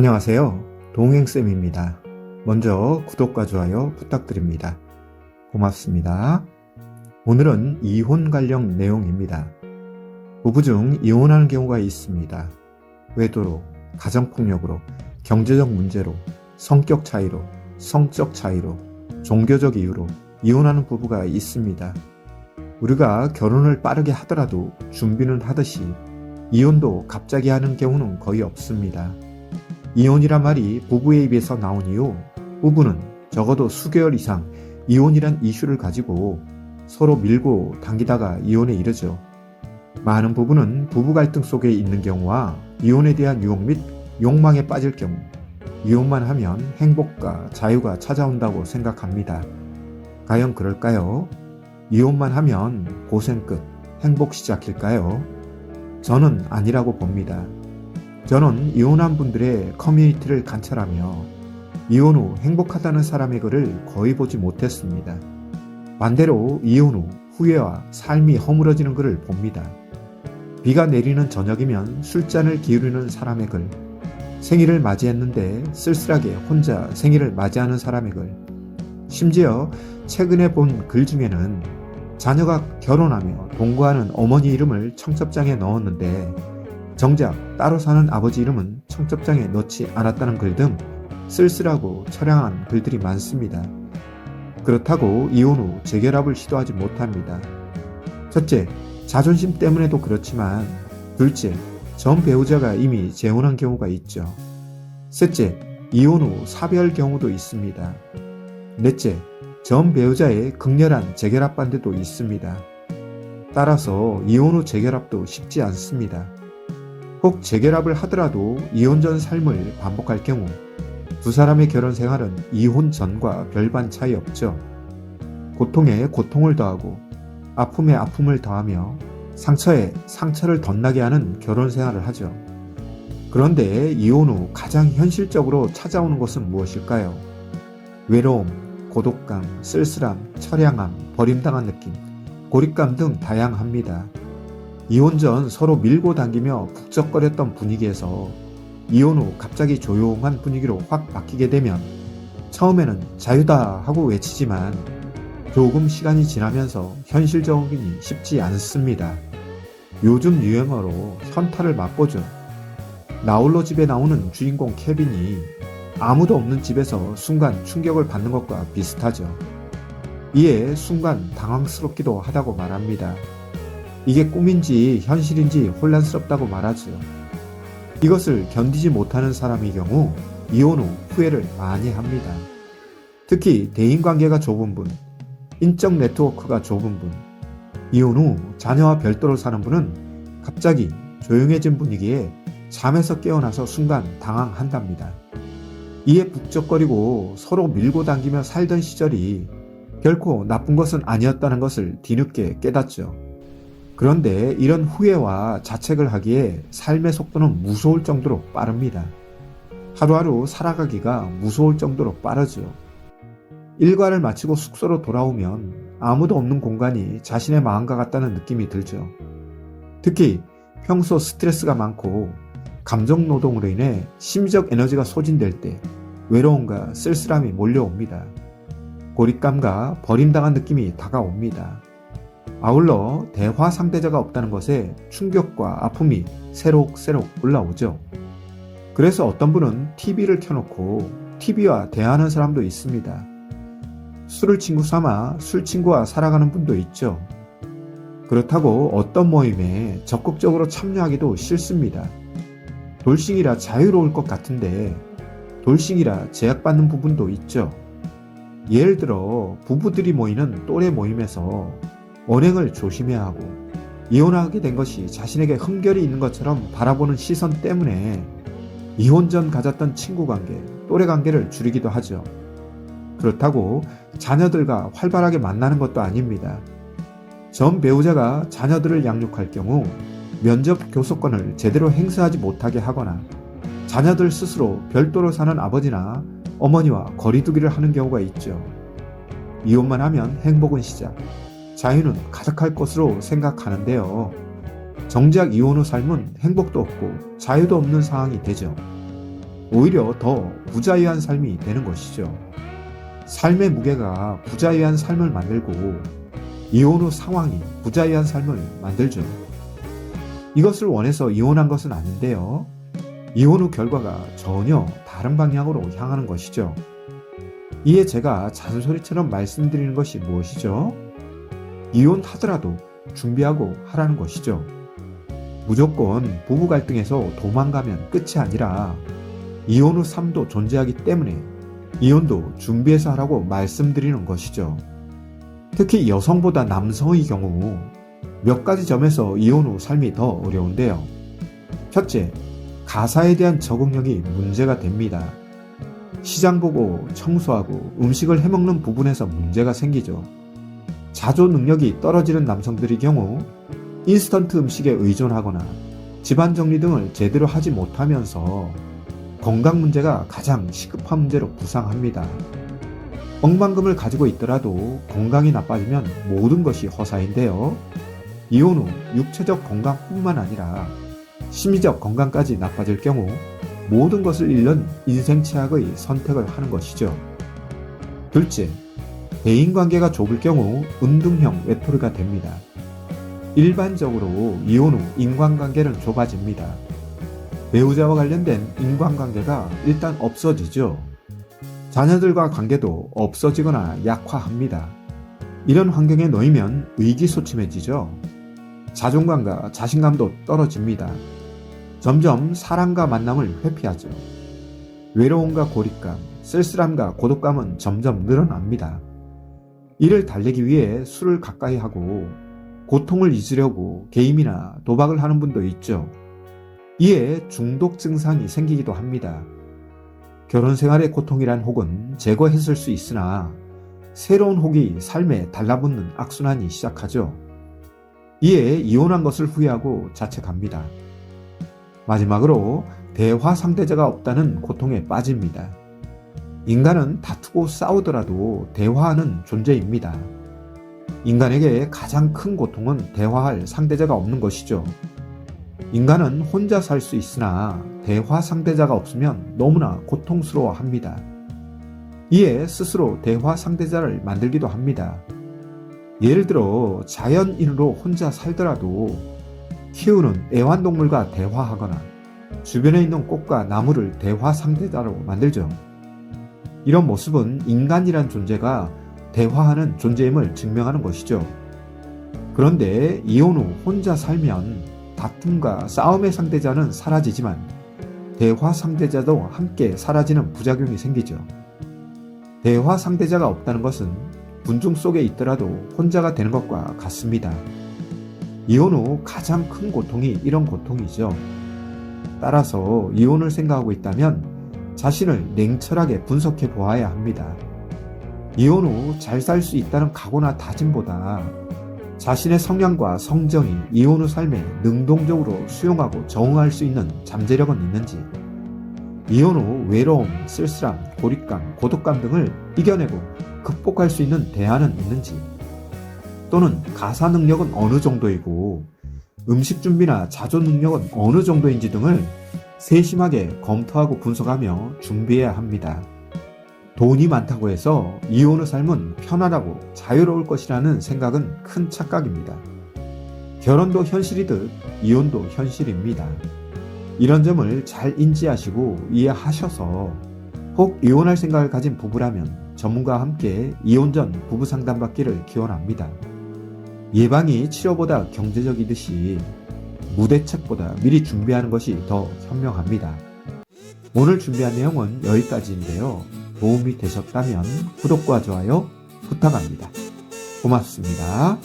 안녕하세요. 동행쌤입니다. 먼저 구독과 좋아요 부탁드립니다. 고맙습니다. 오늘은 이혼 관련 내용입니다. 부부 중 이혼하는 경우가 있습니다. 외도로, 가정폭력으로, 경제적 문제로, 성격 차이로, 성적 차이로, 종교적 이유로 이혼하는 부부가 있습니다. 우리가 결혼을 빠르게 하더라도 준비는 하듯이 이혼도 갑자기 하는 경우는 거의 없습니다. 이혼이란 말이 부부의 입에서 나온 이후 부부는 적어도 수개월 이상 이혼이란 이슈를 가지고 서로 밀고 당기다가 이혼에 이르죠. 많은 부부는 부부 갈등 속에 있는 경우와 이혼에 대한 유혹 및 욕망에 빠질 경우 이혼만 하면 행복과 자유가 찾아온다고 생각합니다. 과연 그럴까요? 이혼만 하면 고생 끝, 행복 시작일까요? 저는 아니라고 봅니다. 저는 이혼한 분들의 커뮤니티를 관찰하며 이혼 후 행복하다는 사람의 글을 거의 보지 못했습니다. 반대로 이혼 후 후회와 삶이 허물어지는 글을 봅니다. 비가 내리는 저녁이면 술잔을 기울이는 사람의 글, 생일을 맞이했는데 쓸쓸하게 혼자 생일을 맞이하는 사람의 글, 심지어 최근에 본 글 중에는 자녀가 결혼하며 동거하는 어머니 이름을 청첩장에 넣었는데 정작 따로 사는 아버지 이름은 청첩장에 넣지 않았다는 글 등 쓸쓸하고 처량한 글들이 많습니다. 그렇다고 이혼 후 재결합을 시도하지 못합니다. 첫째, 자존심 때문에도 그렇지만 둘째, 전 배우자가 이미 재혼한 경우가 있죠. 셋째, 이혼 후 사별 경우도 있습니다. 넷째, 전 배우자의 극렬한 재결합 반대도 있습니다. 따라서 이혼 후 재결합도 쉽지 않습니다. 혹 재결합을 하더라도 이혼 전 삶을 반복할 경우 두 사람의 결혼 생활은 이혼 전과 별반 차이 없죠. 고통에 고통을 더하고 아픔에 아픔을 더하며 상처에 상처를 덧나게 하는 결혼 생활을 하죠. 그런데 이혼 후 가장 현실적으로 찾아오는 것은 무엇일까요? 외로움, 고독감, 쓸쓸함, 처량함, 버림당한 느낌, 고립감 등 다양합니다. 이혼 전 서로 밀고 당기며 북적거렸던 분위기에서 이혼 후 갑자기 조용한 분위기로 확 바뀌게 되면 처음에는 자유다 하고 외치지만 조금 시간이 지나면서 현실적이니 쉽지 않습니다. 요즘 유행어로 현타를 맛보죠. 나홀로 집에 나오는 주인공 케빈이 아무도 없는 집에서 순간 충격을 받는 것과 비슷하죠. 이에 순간 당황스럽기도 하다고 말합니다. 이게 꿈인지 현실인지 혼란스럽다고 말하죠. 이것을 견디지 못하는 사람의 경우 이혼 후 후회를 많이 합니다. 특히 대인관계가 좁은 분, 인적 네트워크가 좁은 분, 이혼 후 자녀와 별도로 사는 분은 갑자기 조용해진 분위기에 잠에서 깨어나서 순간 당황한답니다. 이에 북적거리고 서로 밀고 당기며 살던 시절이 결코 나쁜 것은 아니었다는 것을 뒤늦게 깨닫죠. 그런데 이런 후회와 자책을 하기에 삶의 속도는 무서울 정도로 빠릅니다. 하루하루 살아가기가 무서울 정도로 빠르죠. 일과를 마치고 숙소로 돌아오면 아무도 없는 공간이 자신의 마음과 같다는 느낌이 들죠. 특히 평소 스트레스가 많고 감정 노동으로 인해 심리적 에너지가 소진될 때 외로움과 쓸쓸함이 몰려옵니다. 고립감과 버림당한 느낌이 다가옵니다. 아울러 대화 상대자가 없다는 것에 충격과 아픔이 새록새록 올라오죠. 그래서 어떤 분은 TV를 켜놓고 TV와 대화하는 사람도 있습니다. 술을 친구 삼아 술 친구와 살아가는 분도 있죠. 그렇다고 어떤 모임에 적극적으로 참여하기도 싫습니다. 돌싱이라 자유로울 것 같은데 돌싱이라 제약받는 부분도 있죠. 예를 들어 부부들이 모이는 또래 모임에서 언행을 조심해야 하고 이혼하게 된 것이 자신에게 흠결이 있는 것처럼 바라보는 시선 때문에 이혼 전 가졌던 친구 관계, 또래 관계를 줄이기도 하죠. 그렇다고 자녀들과 활발하게 만나는 것도 아닙니다. 전 배우자가 자녀들을 양육할 경우 면접 교섭권을 제대로 행사하지 못하게 하거나 자녀들 스스로 별도로 사는 아버지나 어머니와 거리두기를 하는 경우가 있죠. 이혼만 하면 행복은 시작, 자유는 가득할 것으로 생각하는데요. 정작 이혼 후 삶은 행복도 없고 자유도 없는 상황이 되죠. 오히려 더 부자유한 삶이 되는 것이죠. 삶의 무게가 부자유한 삶을 만들고 이혼 후 상황이 부자유한 삶을 만들죠. 이것을 원해서 이혼한 것은 아닌데요. 이혼 후 결과가 전혀 다른 방향으로 향하는 것이죠. 이에 제가 잔소리처럼 말씀드리는 것이 무엇이죠? 이혼하더라도 준비하고 하라는 것이죠. 무조건 부부 갈등에서 도망가면 끝이 아니라 이혼 후 삶도 존재하기 때문에 이혼도 준비해서 하라고 말씀드리는 것이죠. 특히 여성보다 남성의 경우 몇 가지 점에서 이혼 후 삶이 더 어려운데요. 첫째, 가사에 대한 적응력이 문제가 됩니다. 시장 보고 청소하고 음식을 해먹는 부분에서 문제가 생기죠. 자조 능력이 떨어지는 남성들의 경우 인스턴트 음식에 의존하거나 집안 정리 등을 제대로 하지 못하면서 건강 문제가 가장 시급한 문제로 부상합니다. 억만금을 가지고 있더라도 건강이 나빠지면 모든 것이 허사인데요. 이혼 후 육체적 건강뿐만 아니라 심리적 건강까지 나빠질 경우 모든 것을 잃는 인생 최악의 선택을 하는 것이죠. 둘째, 대인관계가 좁을 경우 은둔형 외톨이가 됩니다. 일반적으로 이혼 후 인간관계는 좁아집니다. 배우자와 관련된 인간관계가 일단 없어지죠. 자녀들과 관계도 없어지거나 약화합니다. 이런 환경에 놓이면 의기소침해지죠. 자존감과 자신감도 떨어집니다. 점점 사람과 만남을 회피하죠. 외로움과 고립감, 쓸쓸함과 고독감은 점점 늘어납니다. 이를 달래기 위해 술을 가까이 하고 고통을 잊으려고 게임이나 도박을 하는 분도 있죠. 이에 중독 증상이 생기기도 합니다. 결혼 생활의 고통이란 혹은 제거했을 수 있으나 새로운 혹이 삶에 달라붙는 악순환이 시작하죠. 이에 이혼한 것을 후회하고 자책합니다. 마지막으로 대화 상대자가 없다는 고통에 빠집니다. 인간은 다투고 싸우더라도 대화하는 존재입니다. 인간에게 가장 큰 고통은 대화할 상대자가 없는 것이죠. 인간은 혼자 살 수 있으나 대화 상대자가 없으면 너무나 고통스러워합니다. 이에 스스로 대화 상대자를 만들기도 합니다. 예를 들어 자연인으로 혼자 살더라도 키우는 애완동물과 대화하거나 주변에 있는 꽃과 나무를 대화 상대자로 만들죠. 이런 모습은 인간이란 존재가 대화하는 존재임을 증명하는 것이죠. 그런데 이혼 후 혼자 살면 다툼과 싸움의 상대자는 사라지지만 대화 상대자도 함께 사라지는 부작용이 생기죠. 대화 상대자가 없다는 것은 군중 속에 있더라도 혼자가 되는 것과 같습니다. 이혼 후 가장 큰 고통이 이런 고통이죠. 따라서 이혼을 생각하고 있다면 자신을 냉철하게 분석해 보아야 합니다. 이혼 후 잘 살 수 있다는 각오나 다짐보다 자신의 성향과 성정이 이혼 후 삶에 능동적으로 수용하고 적응할 수 있는 잠재력은 있는지, 이혼 후 외로움, 쓸쓸함, 고립감, 고독감 등을 이겨내고 극복할 수 있는 대안은 있는지, 또는 가사 능력은 어느 정도이고 음식 준비나 자조 능력은 어느 정도인지 등을 세심하게 검토하고 분석하며 준비해야 합니다. 돈이 많다고 해서 이혼 후 삶은 편안하고 자유로울 것이라는 생각은 큰 착각입니다. 결혼도 현실이듯 이혼도 현실입니다. 이런 점을 잘 인지하시고 이해하셔서 혹 이혼할 생각을 가진 부부라면 전문가와 함께 이혼 전 부부 상담받기를 기원합니다. 예방이 치료보다 경제적이듯이 무대책보다 미리 준비하는 것이 더 현명합니다. 오늘 준비한 내용은 여기까지인데요. 도움이 되셨다면 구독과 좋아요 부탁합니다. 고맙습니다.